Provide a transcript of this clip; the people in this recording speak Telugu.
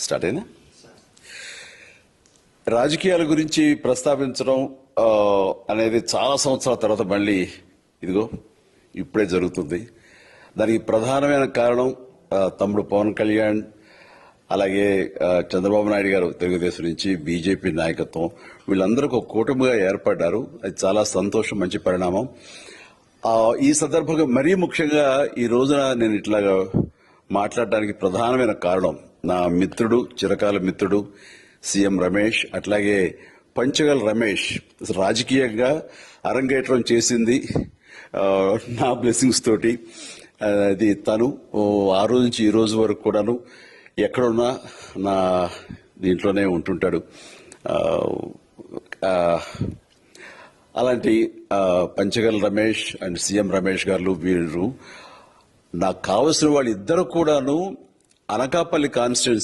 స్టార్ట్ అయినా రాజకీయాల గురించి ప్రస్తావించడం అనేది చాలా సంవత్సరాల తర్వాత మళ్ళీ ఇదిగో ఇప్పుడే జరుగుతుంది. దానికి ప్రధానమైన కారణం తమ్ముడు పవన్ కళ్యాణ్, అలాగే చంద్రబాబు నాయుడు గారు తెలుగుదేశం నుంచి, బీజేపీ నాయకత్వం వీళ్ళందరూ ఒక కూటమిగా ఏర్పడ్డారు. అది చాలా సంతోషం, మంచి పరిణామం. ఈ సందర్భంగా మరీ ముఖ్యంగా ఈ రోజున నేను ఇట్లాగా మాట్లాడడానికి ప్రధానమైన కారణం నా మిత్రుడు, చిరకాల మిత్రుడు సీఎం రమేష్, అట్లాగే పంచగల్ రమేష్ రాజకీయంగా అరంగేట్రం చేసింది నా బ్లెస్సింగ్స్ తోటి. అది తను ఆ రోజు నుంచి ఈ రోజు వరకు కూడాను ఎక్కడున్నా నా దీంట్లోనే ఉంటుంటాడు. అలాంటి పంచగల్ రమేష్ అండ్ సీఎం రమేష్ గారు వీరు నాకు కావలసిన వాళ్ళు ఇద్దరు కూడాను అనకాపల్లి కాన్స్టిట్యున్సీ